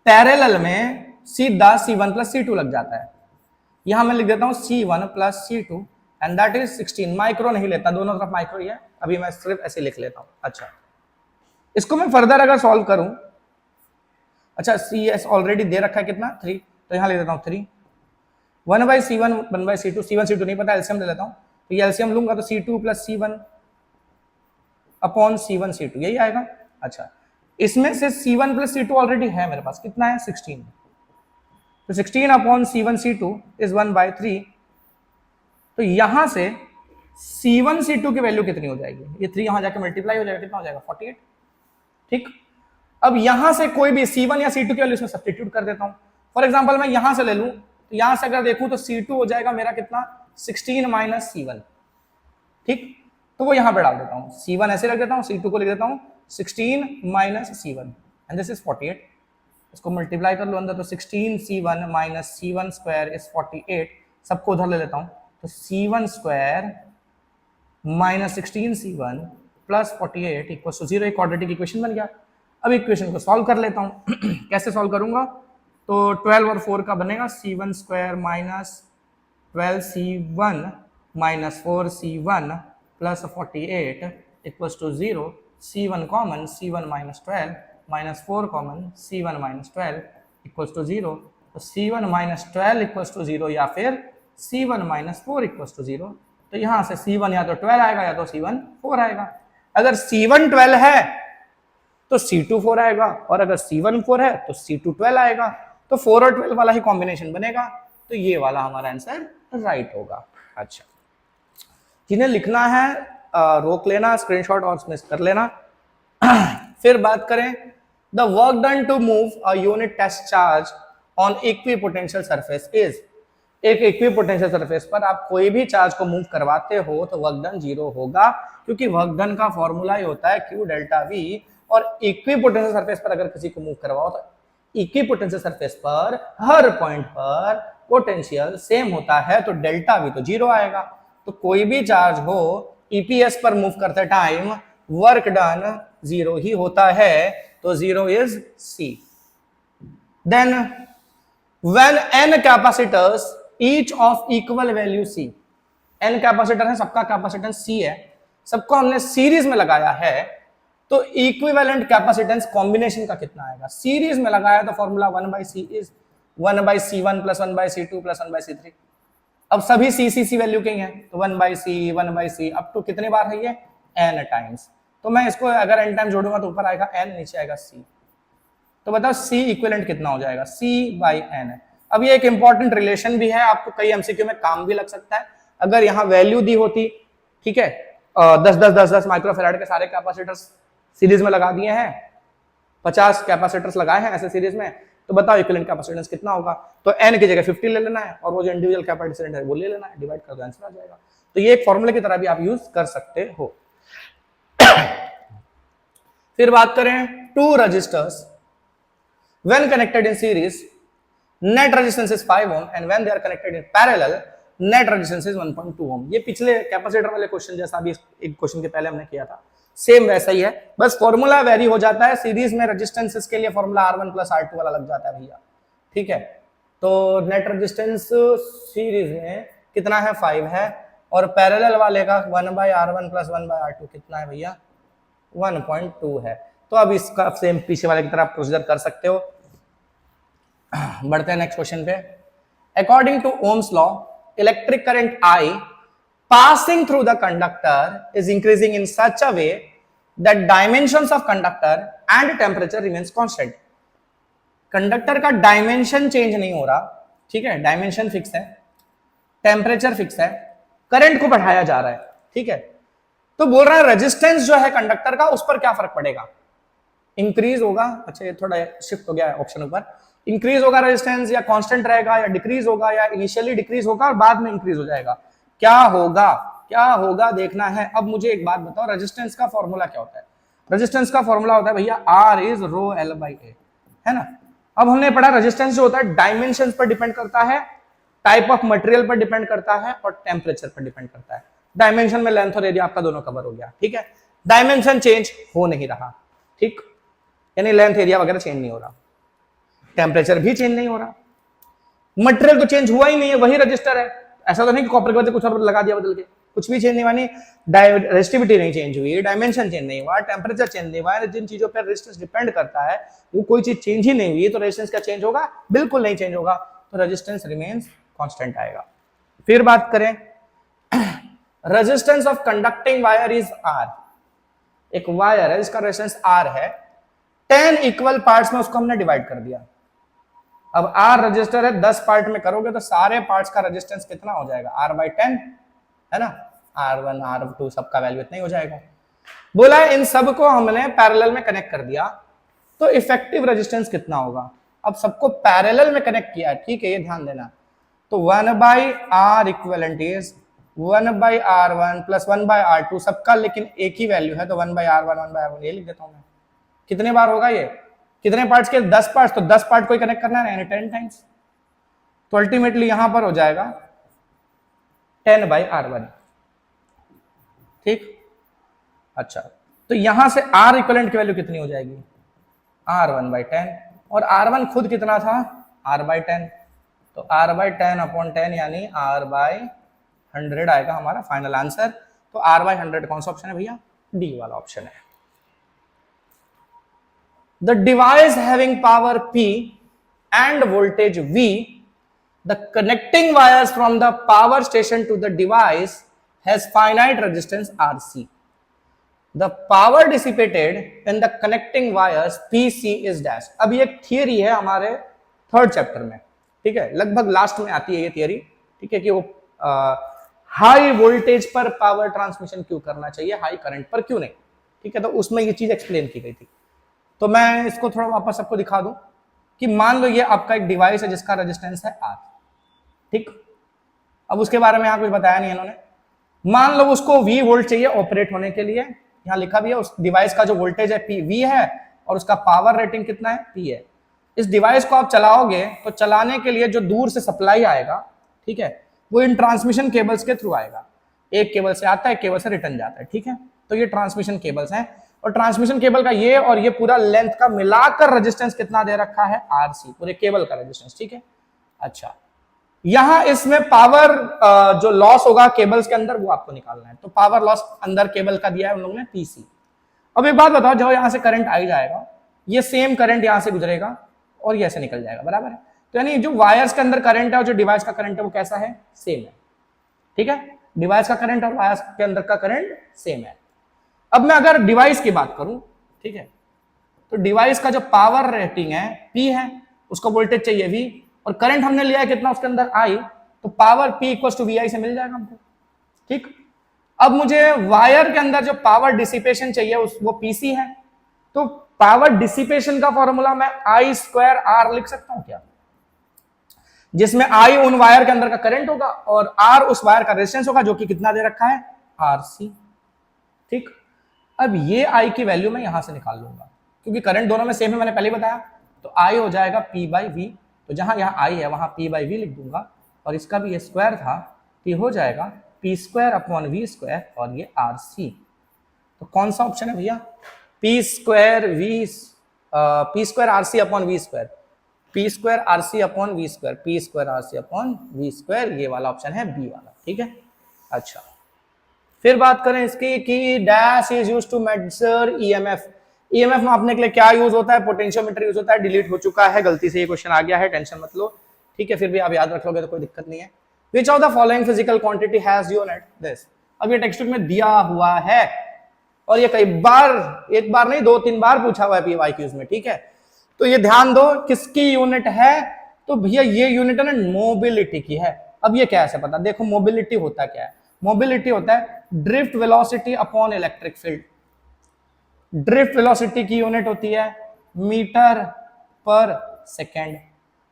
पैरेलल में सीधा C1 + C2 लग जाता है। यहां मैं लिख देता हूं C1 + C2 and that is 16 micro, नहीं लेता, दोनों तरफ माइक्रो ही है, अभी मैं सिर्फ ऐसे लिख लेता हूं। अच्छा इसको मैं फर्दर अगर सॉल्व करूं, अच्छा CS ऑलरेडी दे रखा है कितना 3, तो यहां ले देता हूं 3, 1/C1 1/C2, C1 C2 नहीं पता, एलसीएम ले लेता हूं, तो ये एलसीएम लूंगा तो C2 + C1 / C1 C2 यही आएगा। अच्छा इसमें से C1 + C2 ऑलरेडी है मेरे पास, कितना है 16, तो 16 / C1 C2 इज 1/3। तो यहां से C1 C2 की वैल्यू कितनी हो जाएगी, ये 3 यहां जाके मल्टीप्लाई हो जाएगा, कितना हो जाएगा 48, ठीक। अब यहां से कोई भी C1 या C2 की वैल्यू इसमें सब्स्टिट्यूट कर देता हूं। फॉर एग्जांपल मैं यहां से ले लूं, तो यहां से अगर देखूं तो C2 हो जाएगा मेरा कितना 16 माइनस C1, ठीक, तो वो यहां पे डाल देता हूं, C1 ऐसे रख देता हूं, C2 को लिख देता हूं 16 minus C1 and this is 48। इसको मल्टीप्लाई कर लो अंदर, तो 16 C1 minus C1 square is 48, सबको उधर ले लेता हूं, तो C1 square minus 16 C1 plus 48 equal to 0, एक क्वाड्रेटिक इक्वेशन बन गया। अब इक्वेशन को सॉल्व कर लेता हूं कैसे सॉल्व करूंगा, तो 12 और 4 का बनेगा C1 square minus 12C1 minus 4C1 plus 48 equal to 0, C1 common, C1 minus 12 minus 4 common, C1 minus 12 equal to 0, तो C1 माइनस 12 इक्वल टू 0 या फिर C1 माइनस 4 इक्वल टू 0। तो यहां से C1 या तो 12 आएगा या तो C1 4 आएगा। अगर C1 12 है तो C2 4 आएगा, और अगर C1 4 है तो C2 12 आएगा, तो 4 और 12 वाला ही कॉम्बिनेशन बनेगा, तो ये वाला हमारा आंसर राइट होगा। अच्छा, जिन्हें लिखना है रोक लेना, स्क्रीनशॉट और मिस कर लेना। फिर बात करें, the work done to move a unit test charge on equipotential surface is, एक इक्विपोटेंशियल सरफेस पर आप कोई भी चार्ज को मूव करवाते हो तो वर्क डन 0 होगा, क्योंकि वर्क डन का फॉर्मूला ही होता है Q डेल्टा V, और इक्विपोटेंशियल सरफेस पर अगर किसी को मूव करवाओ तो इक्विपोटेंशियल सरफेस पर हर पॉइंट पर पोटेंशियल सेम होता है, तो डेल्टा V तो 0 आएगा। तो कोई भी चार्ज हो EPS पर मूव करते टाइम वर्क डन 0 ही होता है, तो 0 is C। Then when n capacitors each of equal value C, n capacitor है, सबका कैपेसिटेंस C है, सबको हमने सीरीज में लगाया है, तो इक्विवेलेंट कैपेसिटेंस कॉम्बिनेशन का कितना आएगा, सीरीज में लगाया तो formula 1/C is 1/C1 plus 1/C2 plus 1/C3। अब सभी C वैल्यू के हैं, तो 1/C अप टू कितने बार है ये n टाइम्स, तो मैं इसको अगर n टाइम जोड़ूंगा तो ऊपर आएगा n, नीचे आएगा C, तो बताओ C इक्विवेलेंट कितना हो जाएगा, C/n। अब ये एक इंपॉर्टेंट रिलेशन भी है, आपको कई एमसीक्यू में काम भी लग सकता है। अगर यहाँ वैल्यू दी होती, ठीक है, 10 माइक्रोफैराड के सारे कैपेसिटर्स सीरीज में लगा दिए हैं, 50 कैपेसिटर्स लगाए हैं ऐसे सीरीज में, तो बताओ इक्विवेलेंट कैपेसिटेंस कितना होगा, तो n की जगह 50 ले लेना है, और वो जो इंडिविजुअल कैपेसिटेंस है वो ले लेना है, डिवाइड कर दो, आंसर आ जाएगा। तो ये एक फॉर्मूले की तरह भी आप यूज कर सकते हो। फिर बात करें, two resistors when connected in series net resistance is 5 ohm and when they are connected in parallel net resistance is 1.2 ohm। ये पिछले कैपेसिटर वाले क्वेश्चन जैसा अभी एक क्वेश्चन के पहले हमने किया था, सेम वैसा ही है, बस फॉर्मूला वेरी हो जाता है। सीरीज में रेजिस्टेंसेस के लिए फॉर्मूला R1 प्लस R2 वाला लग जाता है भैया, ठीक है। तो नेट रेजिस्टेंस सीरीज में कितना है 5 है, और पैरेलल वाले का 1/R1 प्लस 1/R2 कितना है भैया 1.2 है। तो अब इसका सेम पीछे वाले की तरह प्रोसीजर कर सकते हो। बढ़ते हैं नेक्स्ट क्वेश्चन पे। According to Ohm's law electric current I passing through the conductor is increasing in such a way that dimensions of conductor and temperature remains constant। Conductor का डायमेंशन चेंज नहीं हो रहा, ठीक है, डायमेंशन फिक्स है, टेम्परेचर फिक्स है, करंट को बढ़ाया जा रहा है, ठीक है। तो बोल रहा है रेजिस्टेंस जो है कंडक्टर का उस पर क्या फर्क पड़ेगा, इंक्रीज होगा, अच्छा ये थोड़ा शिफ्ट हो गया है ऑप्शन ऊपर, इंक्रीज होगा रेजिस्टेंस, या कांस्टेंट रहेगा, या डिक्रीज होगा, या इनिशियली डिक्रीज होगा और बाद में इंक्रीज हो जाएगा, क्या होगा, क्या होगा देखना है। अब मुझे एक बात बताओ, रेजिस्टेंस का फॉर्मूला क्या होता है, रेजिस्टेंस का फॉर्मूला होता है भैया R is rho L by A, है ना। अब हमने पढ़ा रेजिस्टेंस जो होता है डायमेंशन पर डिपेंड करता है, टाइप ऑफ मटेरियल पर डिपेंड करता है, और टेम्परेचर पर डिपेंड करता है। डायमेंशन में लेंथ और एरिया आपका दोनों कवर हो गया, ठीक है। डायमेंशन चेंज हो नहीं रहा, ठीक, यानी लेंथ एरिया वगैरह चेंज नहीं हो रहा, टेम्परेचर भी चेंज नहीं हो रहा, मटेरियल तो चेंज हुआ ही नहीं है, वही रजिस्टर है। ऐसा तो नहीं कि कॉपर के बदले कुछ और लगा दिया बदल के, कुछ भी चेंज नहीं, मानी रेजिस्टिविटी नहीं चेंज हुई, डायमेंशन चेंज नहीं हुआ, टेम्परेचर चेंज नहीं हुआ, जिन चीजों पर रेजिस्टेंस डिपेंड करता है वो कोई चीज चेंज ही नहीं हुई, तो रेजिस्टेंस क्या चेंज होगा, बिल्कुल नहीं चेंज होगा, तो रेजिस्टेंस रिमेन्स कांस्टेंट आएगा। फिर बात करें, resistance of conducting wire is R। एक वायर है, इसका रेजिस्टेंस R है, 10 इक्वल पार्ट्स में उसको हमने डिवाइड कर दिया। अब R रजिस्टर है, 10 पार्ट में करोगे तो सारे पार्ट्स का रेजिस्टेंस कितना हो जाएगा, R/10, है ना, R1 R2 सबका वैल्यू इतना ही हो जाएगा। बोला इन सब को हमने पैरेलल में कनेक्ट कर दिया, तो इफेक्टिव रेजिस्टेंस कितना होगा। अब सबको पैरेलल में कनेक्ट किया है, ठीक है, ये ध्यान देना। तो 1/R equivalent is 1/R1 plus 1/R2 सबका लेकिन एक ही वैल्यू है, तो 1/R1 1/R1 ये लिख देता हूं मैं। कितने बार होगा ये, कितने पार्ट्स के, 10 पार्ट्स, तो 10 पार्ट को ही कनेक्ट करना है यानी 10 टाइम्स। तो अल्टीमेटली यहां पर हो जाएगा 10/R1, ठीक। अच्छा, तो यहां से R इक्विवेलेंट की वैल्यू कितनी हो जाएगी, R1/10, और R1 खुद कितना था, R/10, तो R/10/10 यानी R/100 आएगा हमारा फाइनल आंसर। तो R/100 कौन सा ऑप्शन है भैया, डी वाला ऑप्शन है। The device having power P and voltage V, the connecting wires from the power station to the device has finite resistance RC. The power dissipated in the connecting wires PC is dash. अब ये एक थियरी है हमारे 3rd चैप्टर में, ठीक है, लगभग लास्ट में आती है ये थियरी, ठीक है, कि वो हाई वोल्टेज पर पावर ट्रांसमिशन क्यों करना चाहिए, हाई करंट पर क्यों नहीं, ठीक है। तो उसमें ये चीज एक्सप्लेन की गई थी। तो मैं इसको थोड़ा वापस सबको दिखा दूं कि मान लो ये आपका एक डिवाइस है जिसका रेजिस्टेंस है R, ठीक। अब उसके बारे में यहां कुछ बताया नहीं इन्होंने। मान लो उसको V वोल्ट चाहिए ऑपरेट होने के लिए, यहां लिखा भी है उस डिवाइस का जो वोल्टेज है V है और उसका पावर रेटिंग कितना है, P है। इस डिवाइस को आप चलाओगे तो चलाने के लिए जो दूर से सप्लाई आएगा, ठीक है, वो इन ट्रांसमिशन केबल्स के थ्रू आएगा। एक केबल से आता है, केबल से रिटर्न जाता है, ठीक है। तो ये ट्रांसमिशन केबल्स हैं, और ट्रांसमिशन केबल का ये और ये पूरा लेंथ का मिलाकर रेजिस्टेंस कितना दे रखा है, RC, पूरे केबल का रेजिस्टेंस, ठीक है। अच्छा, यहां इसमें पावर जो लॉस होगा केबल्स के अंदर वो आपको निकालना है। तो पावर लॉस अंदर केबल का दिया है उन लोगों ने PC। अब एक बात बताओ, जब यहां से करंट आई जाएगा, ये सेम करंट यहां से गुजरेगा और ये ऐसे निकल जाएगा, बराबर है। तो यानी जो वायर्स के अंदर करंट है और जो डिवाइस का करंट है वो कैसा है, सेम है, ठीक है। डिवाइस का करंट और वायर्स के अंदर का करंट सेम है। अब मैं अगर डिवाइस की बात करूं, ठीक है, तो डिवाइस का जो पावर रेटिंग है P है, उसका वोल्टेज चाहिए V, और करंट हमने लिया है कितना उसके अंदर I, तो पावर P = VI से मिल जाएगा हमको, ठीक। अब मुझे वायर के अंदर जो पावर डिसिपेशन चाहिए वो PC है, तो पावर डिसिपेशन का फॉर्मूला मैं I²R लिख सकता हूं क्या, जिसमें I उन वायर के अंदर का करंट होगा और R उस वायर का रेजिस्टेंस होगा, जो कि कितना दे रखा है, RC, ठीक। अब ये I की वैल्यू मैं यहां से निकाल लूंगा, क्योंकि करंट दोनों में सेम है, मैंने पहले ही बताया। तो I हो जाएगा P/V, तो जहां यहां I है वहां P/V लिख दूंगा, और इसका भी ये स्क्वायर था, तो हो जाएगा P²/V², और ये RC। तो कौन सा ऑप्शन है भैया, P²RC/V², P²RC/V², ये वाला ऑप्शन है B वाला, ठीक है। अच्छा, फिर बात करें इसकी कि dash is used to measure EMF। EMF मापने के लिए क्या यूज होता है, पोटेंशियोमीटर यूज होता है। डिलीट हो चुका है, गलती से ये क्वेश्चन आ गया है, टेंशन मत लो, ठीक है, फिर भी आप याद रख लोगे तो कोई दिक्कत नहीं है। विच of the following physical quantity has unit this. अब ये टेक्स्ट बुक में दिया हुआ है और ये कई बार, एक बार नहीं 2-3 बार पूछा हुआ है PYQs में, ठीक है। तो ये ध्यान दो किसकी यूनिट है, तो भैया ये यूनिट है ना मोबिलिटी की है। अब ये कैसे पता, देखो मोबिलिटी होता क्या है, मोबिलिटी होता है drift velocity upon electric field. Drift velocity की यूनिट होती है मीटर पर सेकेंड।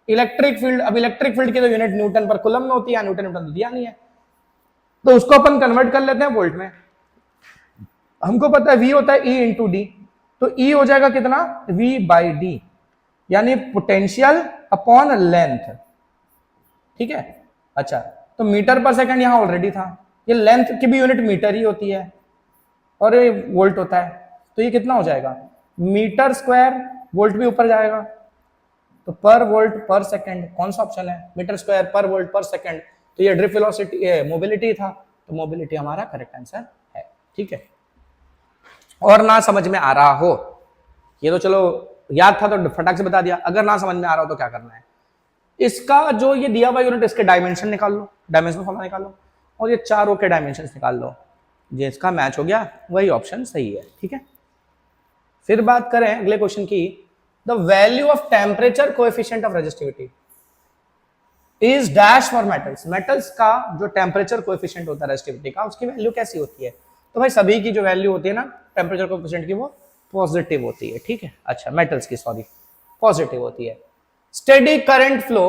इलेक्ट्रिक फील्ड, अब इलेक्ट्रिक फील्ड की तो यूनिट न्यूटन पर कूलम में होती है, न्यूटन तो दिया नहीं है, तो उसको अपन कन्वर्ट कर लेते हैं वोल्ट में। हमको पता है V होता है E × D, तो E हो जाएगा कितना, V/D, यानी पोटेंशियल अपॉन लेंथ, ठीक है। अच्छा, तो मीटर पर सेकंड यहां ऑलरेडी था, ये लेंथ की भी यूनिट मीटर ही होती है और ये वोल्ट होता है, तो ये कितना हो जाएगा, मीटर², वोल्ट भी ऊपर जाएगा, तो पर वोल्ट पर सेकंड कौन सा ऑप्शन है, मीटर² पर वोल्ट पर सेकंड। तो ये ड्रिफ्ट वेलोसिटी मोबिलिटी था, तो मोबिलिटी हमारा करेक्ट आंसर है, ठीक है। और ना समझ में आ रहा हो, ये तो चलो याद था तो फटाक से बता दिया, अगर ना समझ में आ रहा हो तो क्या करना है, इसका जो ये दिया हुआ यूनिट इसके डायमेंशन निकाल लो, डायमेंशन फॉर्मूला निकालो, और ये चारों के डायमेंशन निकाल लो, जिसका मैच हो गया वही ऑप्शन सही है, ठीक है। फिर बात करें अगले क्वेश्चन की, the value of temperature coefficient of resistivity is dash for metals. Metals का जो टेम्परेचर कोएफिशिएंट होता है रेजिस्टिविटी का, उसकी वैल्यू कैसी होती है, तो भाई सभी की जो वैल्यू होती है ना टेम्परेचर कोएफिशिएंट की, वो पॉजिटिव होती है, ठीक है। अच्छा, मेटल्स की सॉरी पॉजिटिव होती है। Steady current flow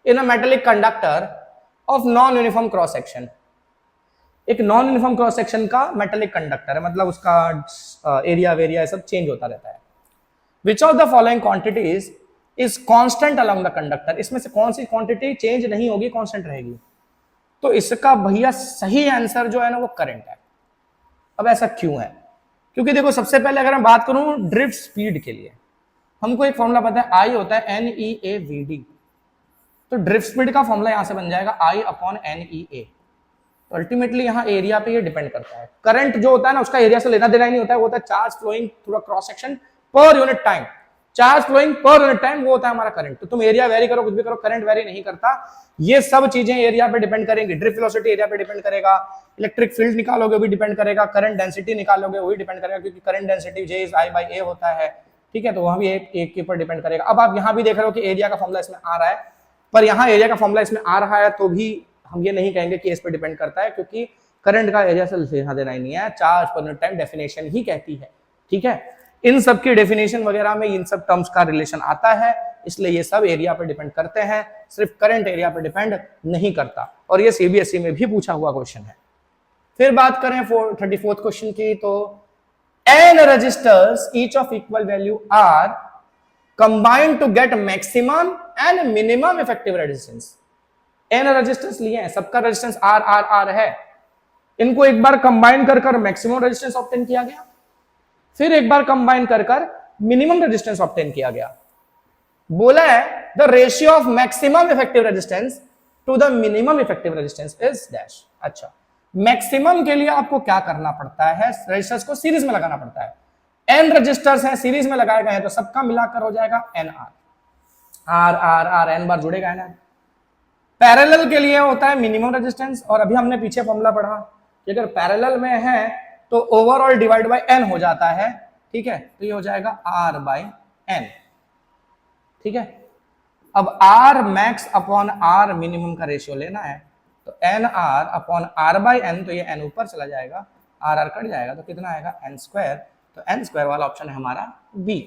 in a metallic conductor of non uniform cross section. एक नॉन यूनिफॉर्म क्रॉस सेक्शन का मेटेलिक कंडक्टर है, मतलब उसका एरिया वेरिया सब चेंज होता रहता है। विच of the following quantities is constant along the conductor, इसमें से कौन सी क्वांटिटी चेंज नहीं होगी, कांस्टेंट रहेगी? तो इसका भैया सही आंसर जो है ना वो करंट है। अब ऐसा क्यों है? क्योंकि देखो सबसे पहले अगर मैं बात करूं ड्रिफ्ट स्पीड के लिए, हमको एक फॉर्मूला पता है, आई होता है NEAVD। तो ड्रिफ्ट स्पीड का फॉर्मूला यहां से बन जाएगा I अपॉन NEA। तो अल्टीमेटली यहाँ एरिया पे ये डिपेंड करता है। करंट जो होता है ना उसका एरिया से लेना देना ही नहीं होता है, वो होता है charge flowing through a cross section per unit time. Charge flowing per unit time वो होता है हमारा करंट। तो तुम एरिया वेरी करो, कुछ भी करो, करंट वेरी नहीं करता। ये सब चीजें एरिया पे डिपेंड करेंगी। ड्रिफ्ट वेलोसिटी एरिया पे डिपेंड करेगा, इलेक्ट्रिक फील्ड निकालोगे वो भी डिपेंड करेगा, करंट डेंसिटी निकालोगे वो भी डिपेंड करेगा, क्योंकि current density J is I by A होता है, ठीक है। तो वहां भी एक के ऊपर डिपेंड करेगा। अब आप यहाँ भी देख रहे हो कि एरिया का फॉर्मूला इसमें आ रहा है, पर यहाँ एरिया का फॉर्मूला इसमें आ रहा है तो भी हम ये नहीं कहेंगे कि इस पर डिपेंड करता है, क्योंकि करंट का एरिया से लेना देना ही नहीं है। चार्ज पर यूनिट टाइम डेफिनेशन ही कहती है, ठीक है। इन सब की डेफिनेशन वगैरह में इन सब टर्म्स का रिलेशन आता है, इसलिए ये सब एरिया पर डिपेंड करते हैं, सिर्फ करंट एरिया पर डिपेंड नहीं करता। और ये सीबीएसई में भी पूछा हुआ क्वेश्चन है। फिर बात करें 34th क्वेश्चन की, तो n resistors each of equal value are combined to get maximum and minimum effective resistance. n resistance लिए हैं, सबका रेजिस्टेंस आर आर आर है, इनको एक बार कंबाइन कर मैक्सिमम रेजिस्टेंस ऑब्टेन किया गया, फिर एक बार कंबाइन कर मिनिमम रेजिस्टेंस ऑब्टेन किया गया। बोला है the ratio of maximum effective resistance to the minimum effective resistance is dash. अच्छा, मैक्सिमम के लिए आपको क्या करना पड़ता है? रेजिस्टर्स को सीरीज में लगाना पड़ता है। n रेजिस्टर्स हैं, सीरीज में लगाए गए हैं, तो सबका मिलाकर हो जाएगा NR। R R R n बार जुड़ेगा ना। पैरेलल के लिए होता है मिनिमम रेजिस्टेंस, और अभी हमने पीछे फॉर्मूला पढ़ा कि अगर पैरेलल में है तो ओवरऑल डिवाइड बाय n हो जाता है, ठीक है। तो ये हो जाएगा R बाय n, ठीक है। अब R max upon R minimum का रेशियो लेना है, तो NR upon R by n, तो ये n ऊपर चला जाएगा, R कट जाएगा, तो कितना आएगा n स्क्वायर। तो n स्क्वायर वाला ऑप्शन है हमारा B।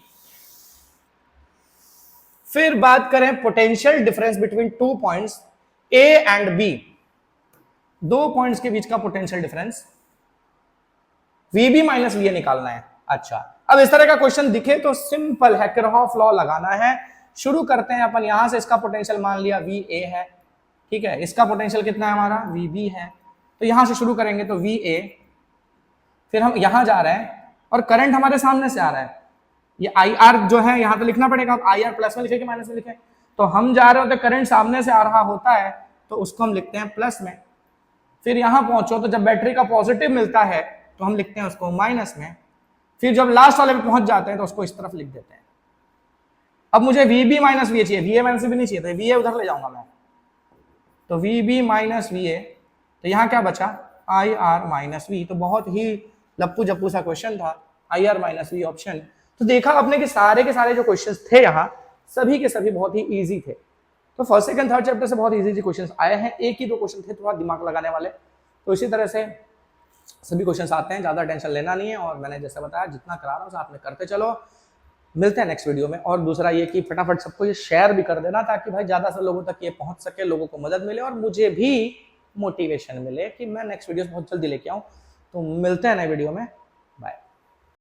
फिर बात करें potential difference between 2 points A and B। दो पॉइंट्स के बीच का potential difference VB minus VA निकालना है। अच्छा, अब इस तरह का क्वेश्चन दिखे तो सिंपल है, किरचॉफ लॉ लगाना है। शुरू करते हैं अपन यहां से, इसका पोटेंशियल मान लिया VA है, ठीक है। इसका पोटेंशियल कितना है हमारा VB है, तो यहां से शुरू करेंगे तो VA, फिर हम यहां जा रहे हैं और करंट हमारे सामने से आ रहा है, ये IR जो है यहां तो लिखना पड़ेगा। अब IR प्लस में लिखे कि माइनस में लिखे? तो हम जा रहे होते, करंट सामने से आ रहा होता है तो उसको हम लिखते हैं प्लस में। फिर यहां पहुंचो तो जब बैटरी का पॉजिटिव मिलता है तो हम लिखते हैं उसको माइनस में। फिर जब लास्ट वाले पे पहुंच जाते हैं तो उसको इस तरफ लिख देते हैं। अब मुझे VB माइनस VA चाहिए, VA माइनस भी नहीं चाहिए, तो VA उधर ले जाऊंगा मैं, तो VB माइनस VA, तो यहां क्या बचा IR माइनस V। तो बहुत ही लप्पू जप्पू सा क्वेश्चन था, IR माइनस V ऑप्शन। तो देखा आपने कि सारे के सारे जो क्वेश्चन थे यहाँ सभी के सभी बहुत ही ईजी थे। तो फर्स्ट सेकंड थर्ड चैप्टर से बहुत इजी क्वेश्चंस आए हैं, एक ही दो क्वेश्चन थे थोड़ा दिमाग लगाने वाले। तो इसी तरह से सभी क्वेश्चंस आते हैं, ज्यादा टेंशन लेना नहीं है। और मैंने जैसा बताया जितना करा रहा हूँ साथ में करते चलो। मिलते हैं नेक्स्ट वीडियो में। और दूसरा ये कि फटाफट सबको ये शेयर भी कर देना ताकि भाई ज्यादा से लोगों तक ये पहुंच सके, लोगों को मदद मिले और मुझे भी मोटिवेशन मिले कि मैं नेक्स्ट वीडियो बहुत जल्दी लेके आऊँ। तो मिलते हैं नए वीडियो में।